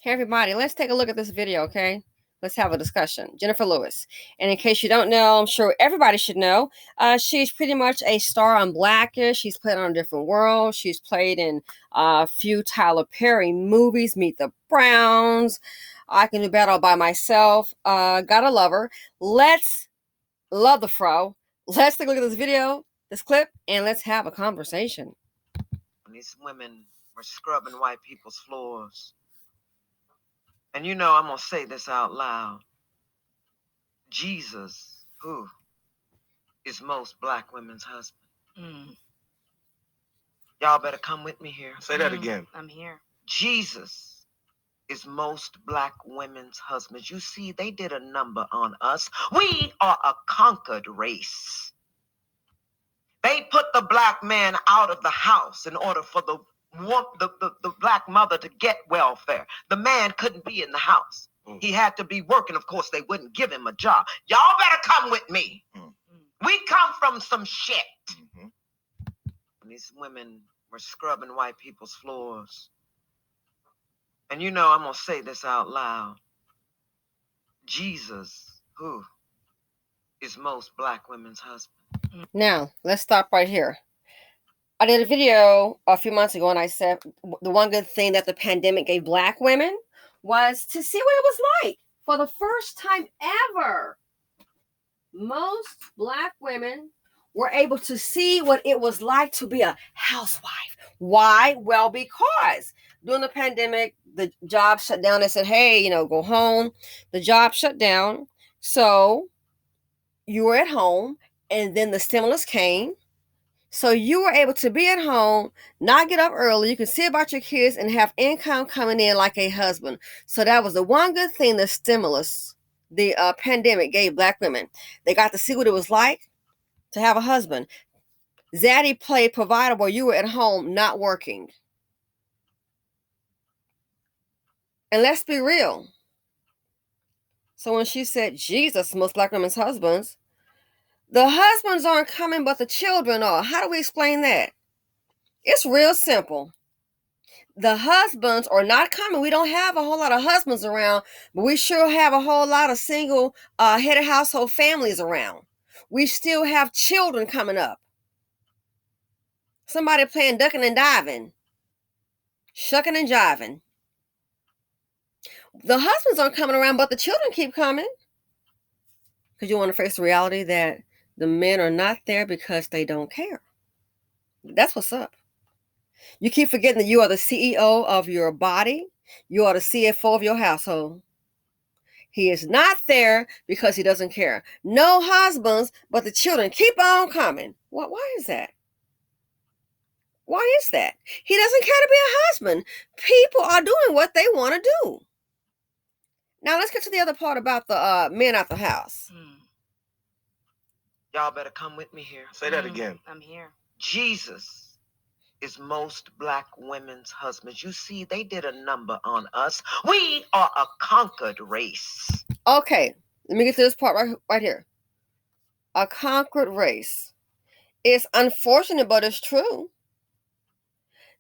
Hey everybody, let's take a look at this video, okay? Let's have a discussion. Jennifer Lewis. And in case you don't know, I'm sure everybody should know, she's pretty much a star on Blackish. She's played on a different world. She's played in a few Tyler Perry movies, Meet the Browns, I Can Do Better All by Myself. Gotta love her. Let's love the fro. Let's take a look at this video, this clip, and let's have a conversation. These women were scrubbing white people's floors. And you know, I'm going to say this out loud. Jesus, who is most black women's husband? Y'all better come with me here. Say that again. I'm here. Jesus is most black women's husbands. You see, they did a number on us. We are a conquered race. They put the black man out of the house in order for the black mother to get welfare. The man couldn't be in the house. He had to be working. Of course, they wouldn't give him a job. Y'all better come with me. We come from some shit. These women were scrubbing white people's floors. And you know, I'm going to say this out loud. Jesus, who is most black women's husband? Now, let's stop right here. I did a video a few months ago and I said the one good thing that the pandemic gave black women was to see what it was like. For the first time ever, most black women were able to see what it was like to be a housewife. Why? Well, because during the pandemic, the job shut down. They said, hey, go home. The job shut down. So you were at home and then the stimulus came. So you were able to be at home, not get up early. You could see about your kids and have income coming in like a husband. So that was the one good thing the stimulus, the pandemic gave black women. They got to see what it was like to have a husband. Zaddy played provider while you were at home not working. And let's be real. So when she said Jesus, most black women's husbands, the husbands aren't coming, but the children are. How do we explain that? It's real simple. The husbands are not coming. We don't have a whole lot of husbands around, but we sure have a whole lot of single head of household families around. We still have children coming up. Somebody playing ducking and diving, shucking and jiving. The husbands aren't coming around, but the children keep coming. Because you want to face the reality that the men are not there because they don't care. That's what's up. You keep forgetting that you are the CEO of your body. You are the CFO of your household. He is not there because he doesn't care. No husbands, but the children keep on coming. Why is that? Why is that? He doesn't care to be a husband. People are doing what they want to do. Now let's get to the other part about the men out the house. Y'all better come with me here. Say that again. I'm here. Jesus is most black women's husbands. You see, they did a number on us. We are a conquered race. Okay, let me get to this part right here. A conquered race. It's unfortunate, but it's true.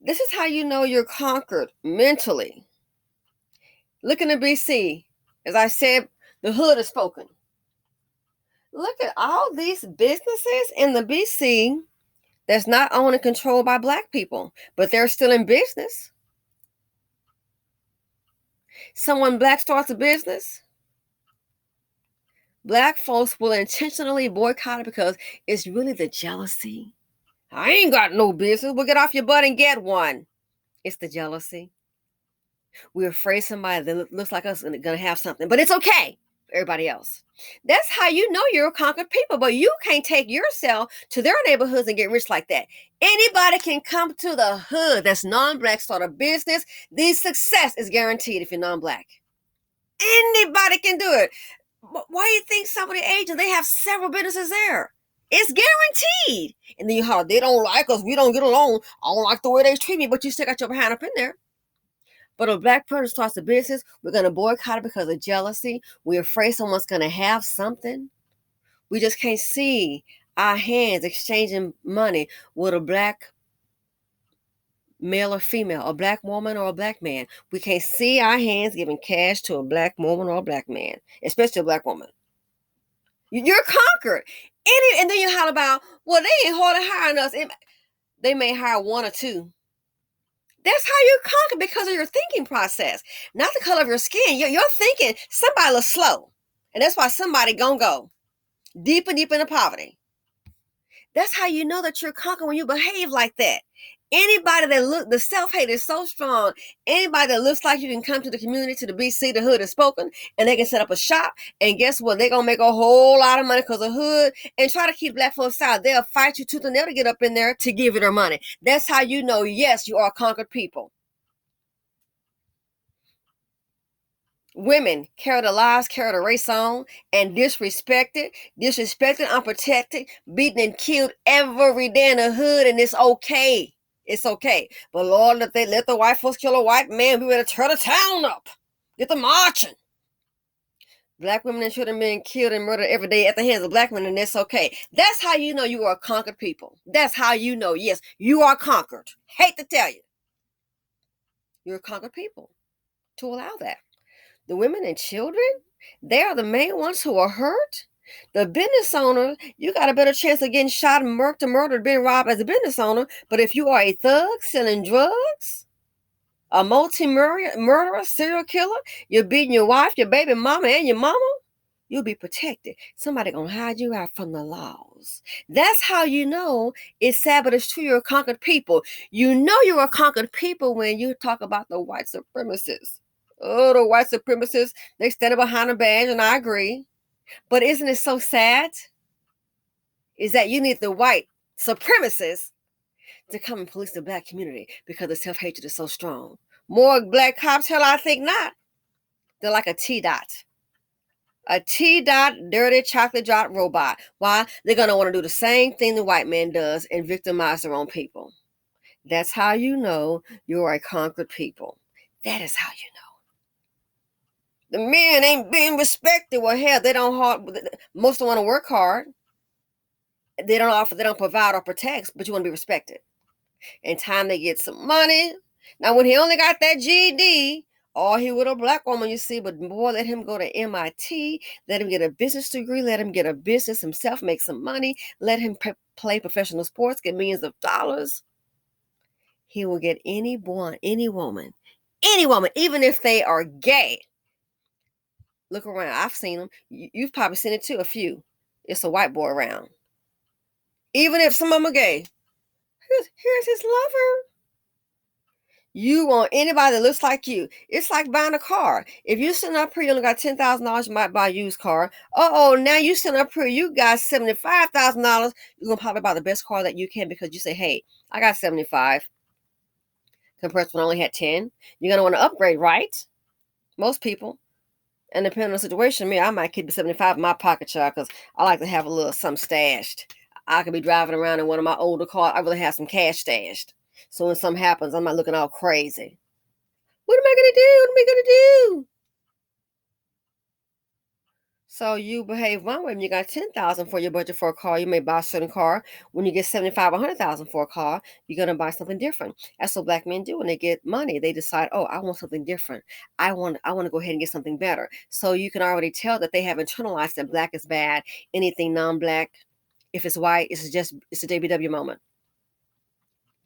This is how you know you're conquered mentally. Look in the BC. As I said, the hood is spoken. Look at all these businesses in the BC that's not owned and controlled by black people, but they're still in business. Someone black starts a business, black folks will intentionally boycott it because it's really the jealousy. I ain't got no business. Well, get off your butt and get one. It's the jealousy. We're afraid somebody that looks like us is going to have something, but it's okay for everybody else. That's how you know you're a conquered people, but you can't take yourself to their neighborhoods and get rich like that. Anybody can come to the hood that's non-black, start a business. The success is guaranteed if you're non-black. Anybody can do it. Why do you think some of the agents, they have several businesses there? It's guaranteed. And then you holler, they don't like us. We don't get along. I don't like the way they treat me, but you still got your behind up in there. But if a black person starts a business, we're going to boycott it because of jealousy. We're afraid someone's going to have something. We just can't see our hands exchanging money with a black male or female, a black woman or a black man. We can't see our hands giving cash to a black woman or a black man, especially a black woman. You're conquered. And then you holler about, well, they ain't hardly hiring us. They may hire one or two. That's how you're conquered, because of your thinking process, not the color of your skin. You're thinking somebody looks slow, and that's why somebody gonna go deep and deep into poverty. That's how you know that you're conquered, when you behave like that. Anybody that the self-hate is so strong, anybody that looks like you can come to the community, to the BC, the hood is spoken, and they can set up a shop, and guess what? They're going to make a whole lot of money because of hood, and try to keep black folks out. They'll fight you tooth and nail to get up in there to give you their money. That's how you know, yes, you are conquered people. Women carry the lies, carry the race on, and disrespected, unprotected, beaten and killed every day in the hood, and it's okay. It's okay. But Lord, let the white folks kill a white man, we better tear the town up. Get them marching. Black women and children being killed and murdered every day at the hands of black men, and it's okay. That's how you know you are conquered people. That's how you know, yes, you are conquered. Hate to tell you. You're conquered people to allow that. The women and children, they are the main ones who are hurt. The business owner, you got a better chance of getting shot and murdered, being robbed as a business owner. But if you are a thug selling drugs, a multi-murderer, serial killer, you're beating your wife, your baby mama, and your mama, you'll be protected. Somebody gonna hide you out from the laws. That's how you know it's sabotage to your conquered people. You know you're a conquered people when you talk about the white supremacists. Oh, the white supremacists, they stand behind a badge, and I agree. But isn't it so sad? Is that you need the white supremacists to come and police the black community because the self-hatred is so strong. More black cops? Hell, I think not. They're like a T-dot. A T-dot, dirty chocolate drop robot. Why? They're going to want to do the same thing the white man does and victimize their own people. That's how you know you're a conquered people. That is how you know. The men ain't being respected. Well, hell, most of them want to work hard. They don't provide or protect, but you want to be respected. In time they get some money. Now, when he only got that GED, or he with a black woman, you see, but boy, let him go to MIT, let him get a business degree, let him get a business himself, make some money, let him play professional sports, get millions of dollars. He will get any woman, even if they are gay. Look around. I've seen them. You've probably seen it too, a few. It's a white boy around. Even if some of them are gay. Here's his lover. You want anybody that looks like you. It's like buying a car. If you're sitting up here, you only got $10,000, you might buy a used car. Now you sitting up here, you got $75,000. You're going to probably buy the best car that you can because you say, hey, I got 75 compared to when I only had 10. You're going to want to upgrade, right? Most people. And depending on the situation, I might keep the 75 in my pocket, child, because I like to have a little something stashed. I could be driving around in one of my older cars. I really have some cash stashed. So when something happens, I'm not looking all crazy. What am I going to do? So you behave one way when you got $10,000 for your budget for a car. You may buy a certain car. When you get $75,000 or $100,000 for a car, you're going to buy something different. That's what black men do when they get money. They decide, I want something different. I want to go ahead and get something better. So you can already tell that they have internalized that black is bad. Anything non-black, if it's white, it's a JBW moment.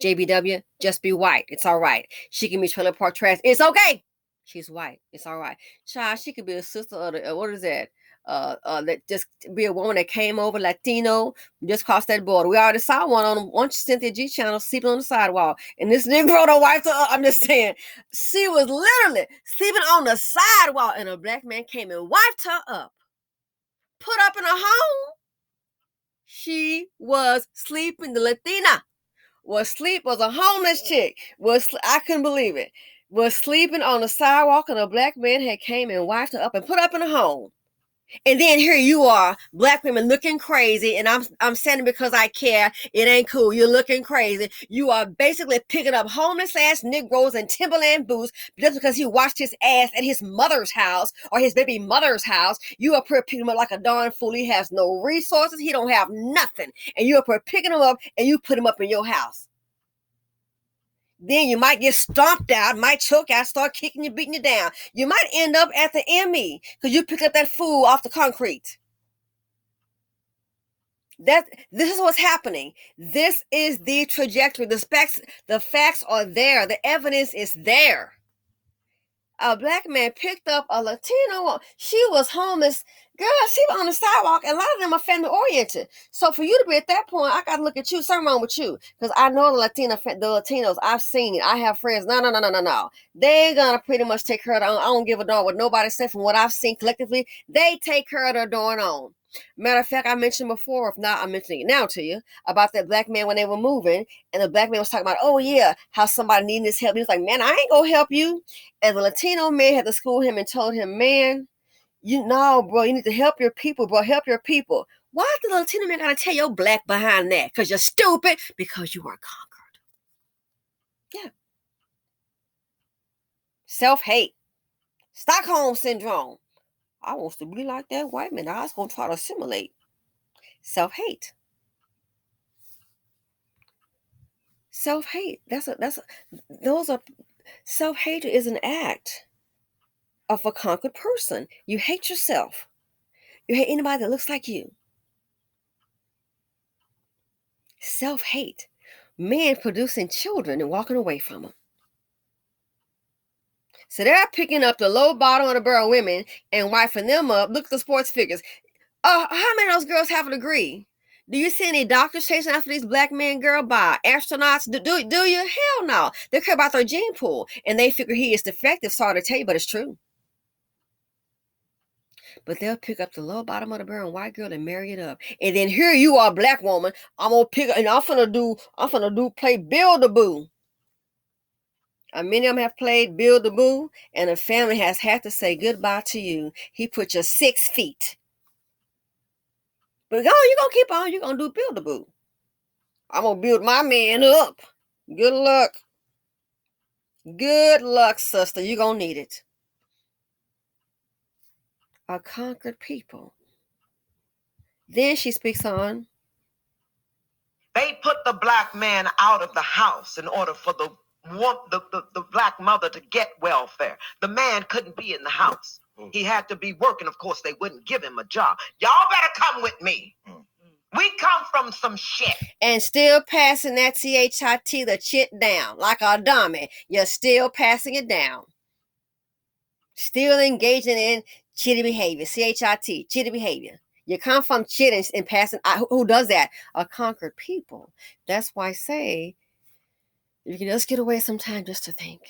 JBW, just be white. It's all right. She can be trailer park trash. It's okay. She's white. It's all right. Child, she could be a sister of the, what is that? That just be a woman that came over, Latino, just crossed that border. We already saw one Cynthia G channel sleeping on the sidewalk. And this Negro don't wife her up. I'm just saying, she was literally sleeping on the sidewalk, and a black man came and wiped her up. Put up in a home. She was sleeping. The Latina was a homeless chick. I couldn't believe it. Was sleeping on the sidewalk, and a black man had came and wiped her up and put up in a home. And then here you are, black women looking crazy, and I'm saying it because I care. It ain't cool. You're looking crazy. You are basically picking up homeless ass Negroes in Timberland boots just because he washed his ass at his mother's house or his baby mother's house. You are picking him up like a darn fool. He has no resources. He don't have nothing. And you are picking him up and you put him up in your house. Then you might get stomped out, might choke out, start kicking you, beating you down. You might end up at the ME because you picked up that fool off the concrete. This is what's happening. This is the trajectory. The facts are there. The evidence is there. A black man picked up a Latino woman. She was homeless. Girl, she was on the sidewalk, and a lot of them are family oriented. So for you to be at that point, I gotta look at you. Something wrong with you, because I know the Latinos. I've seen it. I have friends. No. They're gonna pretty much take care of. I don't give a darn what nobody said. From what I've seen collectively, they take care of their darn own. Matter of fact, I mentioned before, if not, I'm mentioning it now to you, about that black man when they were moving, and the black man was talking about, oh yeah, how somebody needing his help. He was like, man, I ain't gonna help you. And the Latino man had to school him and told him, man, you know, bro, you need to help your people, bro. Help your people. Why did the Latino man gotta tell your black behind that? Because you're stupid, because you are conquered. Yeah. Self-hate. Stockholm syndrome. I want to be like that white man. I was gonna try to assimilate. Self-hate. Self-hate. Self-hatred is an act of a conquered person. You hate yourself. You hate anybody that looks like you. Self-hate. Men producing children and walking away from them. So they're picking up the low bottom of the barrel women and wifing them up. Look at the sports figures. How many of those girls have a degree? Do you see any doctors chasing after these black men, girl, by astronauts? Do you? Hell no. They care about their gene pool, and they figure he is defective. Sorry to tell you, but it's true. But they'll pick up the low bottom of the barrel white girl and marry it up. And then here you are, black woman. I'm gonna pick and I'm finna do play Build-A-Boo. Many of them have played Build-A-Boo, and the family has had to say goodbye to you. He put you 6 feet. But you're gonna keep on, you're gonna do Build-A-Boo. I'm gonna build my man up. Good luck. Good luck, sister. You're gonna need it. A conquered people. Then she speaks on. They put the black man out of the house in order for the black mother to get welfare. The man couldn't be in the house. He had to be working. Of course, they wouldn't give him a job. Y'all better come with me. We come from some shit. And still passing that CHIT, the chit down. Like a dummy. You're still passing it down. Still engaging in chitty behavior. CHIT, chitty behavior. You come from chit and passing. Who does that? A conquered people. That's why I say you can just get away sometime just to think.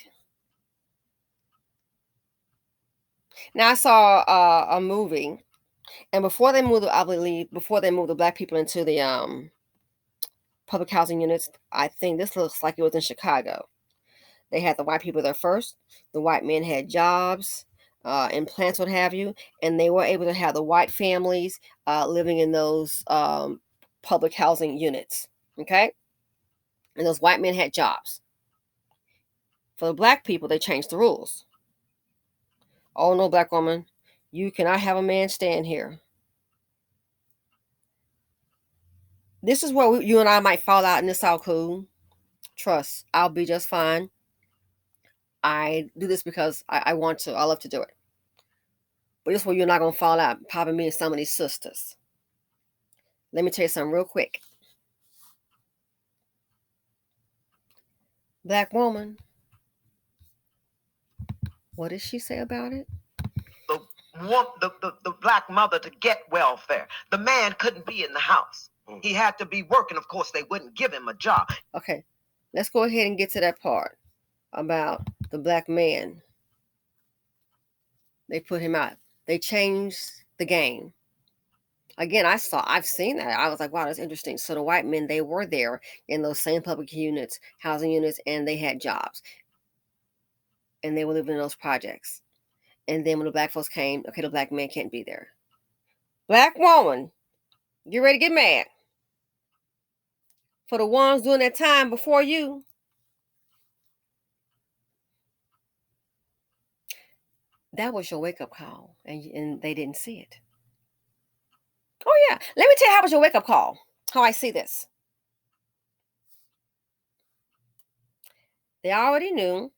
Now I saw a movie, and before they moved, I believe, before they moved the black people into the public housing units, I think this looks like it was in Chicago. They had the white people there first. The white men had jobs, implants, what have you, and they were able to have the white families living in those public housing units. Okay, and those white men had jobs. For the black people, they changed the rules. Oh no, black woman, you cannot have a man stand here. This is where you and I might fall out, and it's all cool. Trust, I'll be just fine. I do this because I want to. I love to do it. But this is where you're not going to fall out, popping me and some of these sisters. Let me tell you something real quick. Black woman, what did she say about it? The black mother to get welfare. The man couldn't be in the house. He had to be working. Of course, they wouldn't give him a job. Okay, let's go ahead and get to that part about the black man. They put him out. They changed the game. Again, I've seen that. I was like, wow, that's interesting. So the white men, they were there in those same public units, housing units, and they had jobs. And they were living in those projects. And then when the black folks came, okay, the black man can't be there. Black woman, you ready to get mad? For the ones doing that time before you. That was your wake-up call, and they didn't see it. Oh, yeah. Let me tell you how was your wake-up call, how I see this. They already knew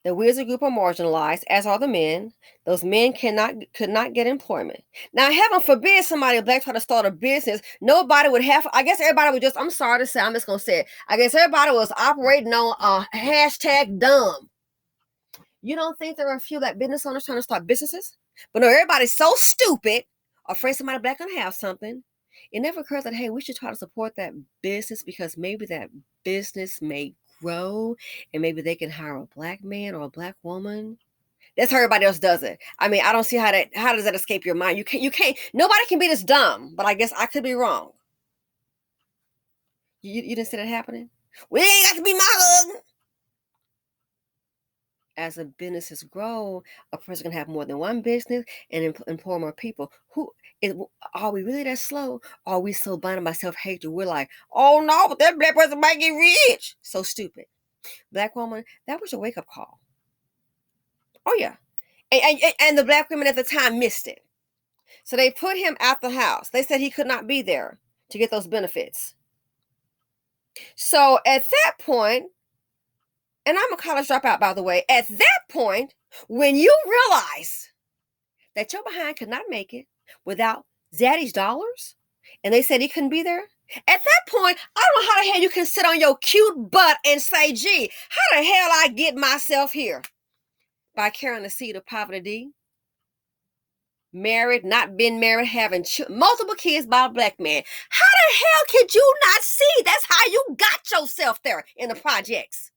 that we as a group are marginalized, as are the men. Those men could not get employment. Now, heaven forbid somebody black try to start a business. Nobody would have. I guess everybody would just. I'm sorry to say. I'm just gonna say it. I guess everybody was operating on hashtag dumb. You don't think there are a few black business owners trying to start businesses? But no, everybody's so stupid, afraid somebody black gonna have something. It never occurs that, hey, we should try to support that business because maybe that business may grow and maybe they can hire a black man or a black woman. That's how everybody else does it. I mean, I don't see how does that escape your mind? You can't, nobody can be this dumb, but I guess I could be wrong. You didn't see that happening? We ain't got to be my husband. As the businesses grow, a person can have more than one business and employ more people. Are we really that slow? Are we so blinded by self-hatred? We're like, oh no, but that black person might get rich. So stupid. Black woman, that was your wake-up call. Oh yeah. And the black women at the time missed it. So they put him out the house. They said he could not be there to get those benefits. So at that point, and I'm a college dropout, by the way, at that point, when you realize that your behind could not make it without Zaddy's dollars, and they said he couldn't be there, at that point, I don't know how the hell you can sit on your cute butt and say, gee, how the hell I get myself here? By carrying the seed of poverty, married, not been married, having multiple kids by a black man. How the hell could you not see? That's how you got yourself there in the projects.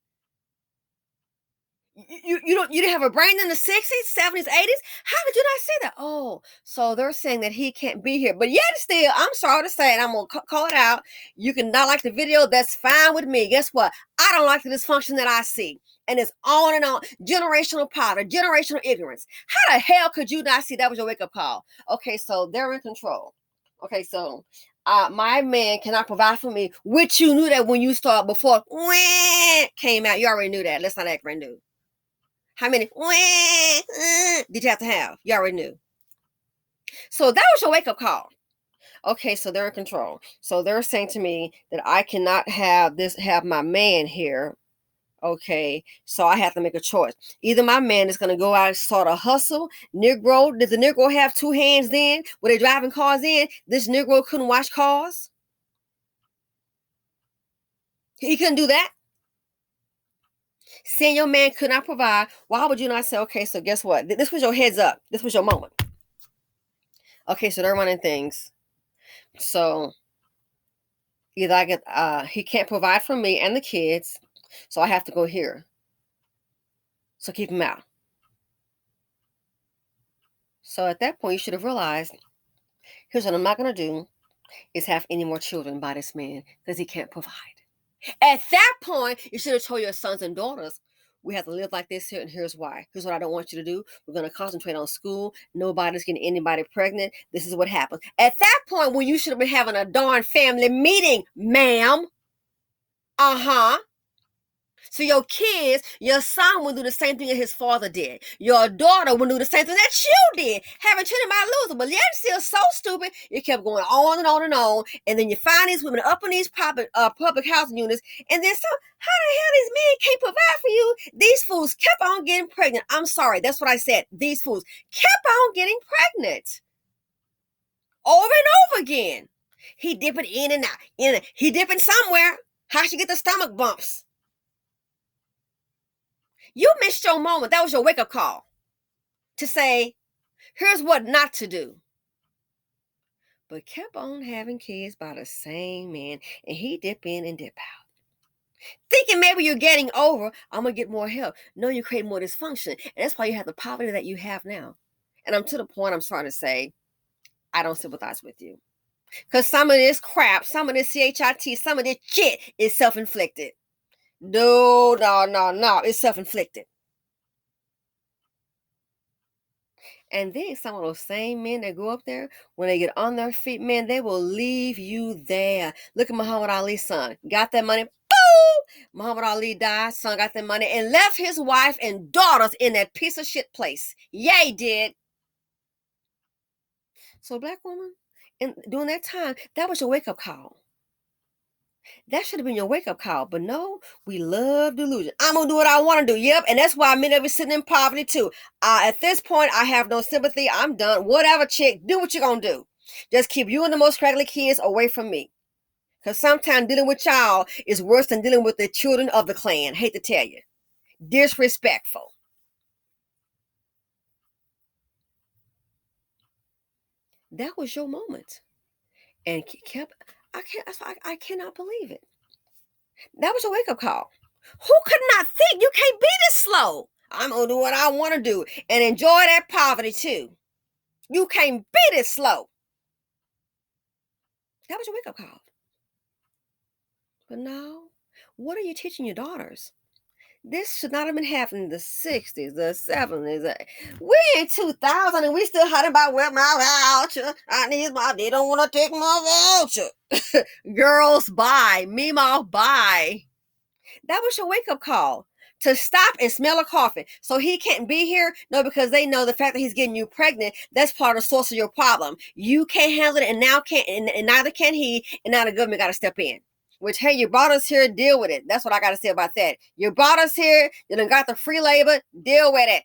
You didn't have a brain in the 60s, 70s, 80s? How did you not see that? Oh, so they're saying that he can't be here. But yet still, I'm sorry to say, and I'm going to call it out. You can not like the video. That's fine with me. Guess what? I don't like the dysfunction that I see. And it's on and on. Generational poverty, generational ignorance. How the hell could you not see that was your wake-up call? Okay, so they're in control. Okay, so my man cannot provide for me, which you knew that when you started before came out. You already knew that. Let's not act brand new. How many did you have to have? You already knew. So that was your wake-up call. Okay, so they're in control. So they're saying to me that I cannot have my man here. Okay, so I have to make a choice. Either my man is going to go out and start a hustle. Negro, did the Negro have two hands then? Were they driving cars in? This Negro couldn't wash cars? He couldn't do that? Saying your man could not provide, why would you not say, okay, so guess what? This was your heads up. This was your moment. Okay, so they're running things. So either I get he can't provide for me and the kids, so I have to go here. So keep him out. So at that point, you should have realized, here's what I'm not gonna do is have any more children by this man because he can't provide. At that point, you should have told your sons and daughters, we have to live like this here, and here's why. Here's what I don't want you to do. We're going to concentrate on school. Nobody's getting anybody pregnant. This is what happens. At that point, when you should have been having a darn family meeting, ma'am. Uh-huh. So your kids, your son will do the same thing that his father did. Your daughter will do the same thing that you did. Having treated my loser, but yet still so stupid. You kept going on and on and on. And then you find these women up in these public housing units. And then how the hell these men can't provide for you? These fools kept on getting pregnant. I'm sorry, that's what I said. These fools kept on getting pregnant. Over and over again. He dipping in and out. He dipping somewhere. How she get the stomach bumps? You missed your moment. That was your wake-up call to say, here's what not to do. But kept on having kids by the same man, and he dip in and dip out. Thinking maybe you're getting over, I'm going to get more help. No, you create more dysfunction. And that's why you have the poverty that you have now. And I'm to the point I'm starting to say, I don't sympathize with you. Because some of this crap, some of this CHIT, some of this shit is self-inflicted. No. It's self-inflicted. And then some of those same men that go up there, when they get on their feet, man, they will leave you there. Look at Muhammad Ali's son. Got that money. Boom! Muhammad Ali died. Son got that money and left his wife and daughters in that piece of shit place. Yeah, he did. So black woman, and during that time, that was your wake-up call. That should have been your wake-up call. But no, we love delusion. I'm gonna do what I want to do. Yep, and that's why many of us sitting in poverty too. At this point, I have no sympathy. I'm done. Whatever, chick, do what you're gonna do. Just keep you and the most crackly kids away from me. Because sometimes dealing with y'all is worse than dealing with the children of the clan. Hate to tell you. Disrespectful. That was your moment. And kept, I cannot believe it. That was a wake up call. Who could not think you can't be this slow? I'm gonna do what I want to do and enjoy that poverty too. You can't be this slow. That was a wake up call. But now, what are you teaching your daughters? This should not have been happening in the 60s, the 70s. We in 2000 and we still hiding about where my voucher. I need they don't want to take my voucher. Girls, bye. Meemaw, bye. That was your wake up call to stop and smell a coffin. So he can't be here? No, because they know the fact that he's getting you pregnant, that's part of the source of your problem. You can't handle it, and now can't, and neither can he, and now the government got to step in. Which, hey, you brought us here, deal with it. That's what I got to say about that. You brought us here, you done got the free labor, deal with it.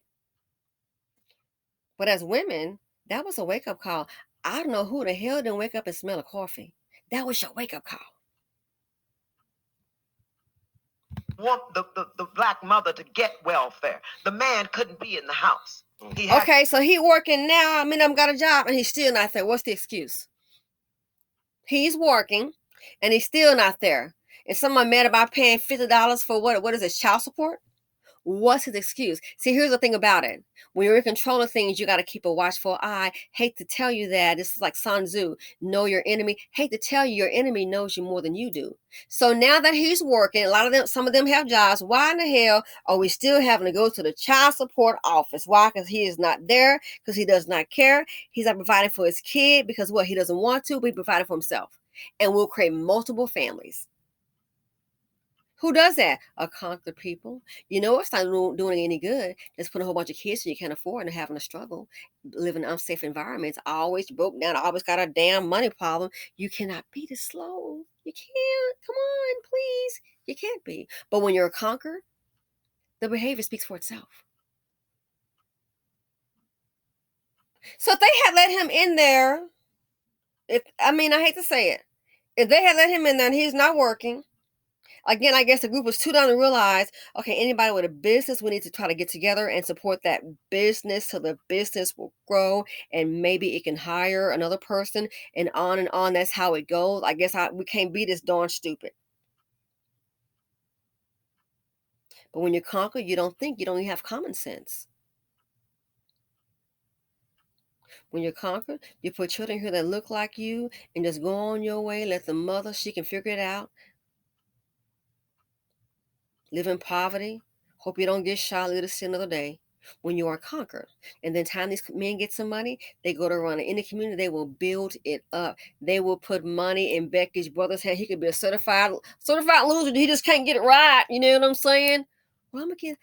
But as women, that was a wake up call. I don't know who the hell didn't wake up and smell a coffee. That was your wake up call. Want the black mother to get welfare. The man couldn't be in the house. Okay, so he working now. I mean, I've got a job, and he's still not there. What's the excuse? He's working, and he's still not there. And someone mad about paying $50 for what is it, child support? What's his excuse? See, here's the thing about it. When you're in control of things, you got to keep a watchful eye. Hate to tell you that. This is like Sun Tzu. Know your enemy. Hate to tell you, your enemy knows you more than you do. So now that he's working, some of them have jobs. Why in the hell are we still having to go to the child support office? Why? Because he is not there, because he does not care. He's not providing for his kid because what? He doesn't want to, but he's providing for himself. And we'll create multiple families. Who does that? A conquered people. You know it's not doing any good. Just putting a whole bunch of kids so you can't afford and having a struggle, living in unsafe environments. Always broke down. Always got a damn money problem. You cannot be this slow. You can't. Come on, please. You can't be. But when you're conquered, the behavior speaks for itself. So if they had let him in there, I hate to say it, if they had let him in there and he's not working, again, I guess the group was too dumb to realize, okay, anybody with a business, we need to try to get together and support that business so the business will grow and maybe it can hire another person and on and on. That's how it goes. I guess we can't be this darn stupid. But when you conquer, you don't think, you don't even have common sense. When you're conquered, you put children here that look like you and just go on your way. Let the mother, she can figure it out. Live in poverty. Hope you don't get shot, live to see another day. When you are conquered, and then time these men get some money, they go to run in the community. They will build it up. They will put money in Becky's brother's head. He could be a certified loser. He just can't get it right. You know what I'm saying? Well, I'm again.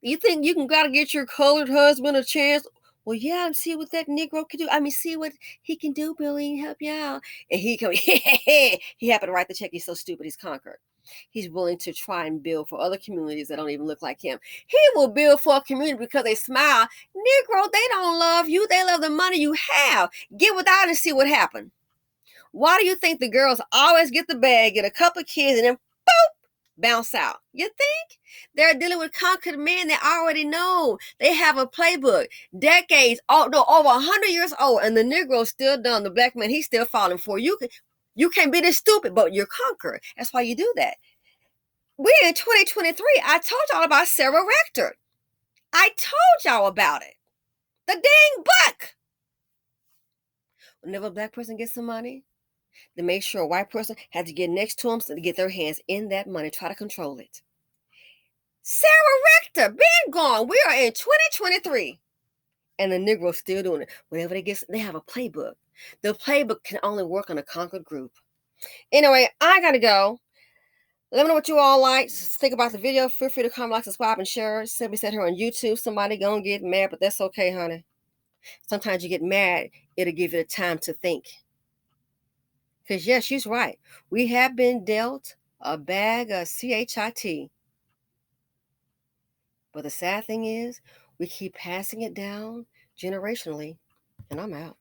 You think you can gotta get your colored husband a chance? Well, yeah, and see what that Negro can do. See what he can do, Billy, help you out. And he come, he happened to write the check. He's so stupid, he's conquered. He's willing to try and build for other communities that don't even look like him. He will build for a community because they smile. Negro, they don't love you. They love the money you have. Get without and see what happens. Why do you think the girls always get the bag, get a couple of kids, and then boop, bounce out? You think? They're dealing with conquered men they already know. They have a playbook. Decades, over 100 years old, and the Negro's still done. The black man, he's still falling for you. You can't be this stupid, but you're conquered. That's why you do that. We're in 2023. I told y'all about Sarah Rector. I told y'all about it. The dang buck. Whenever a black person gets some money, they make sure a white person had to get next to them so to get their hands in that money, try to control it. Sarah Rector, been gone. We are in 2023. And the Negro's still doing it. Whenever they have a playbook. The playbook can only work on a conquered group. Anyway, I gotta go. Let me know what you all like. Think about the video. Feel free to comment, like, subscribe, and share. Simply said here on YouTube. Somebody gonna get mad, but that's okay, honey. Sometimes you get mad. It'll give you the time to think. Because yes, she's right. We have been dealt a bag of CHIT. But the sad thing is, we keep passing it down generationally, and I'm out.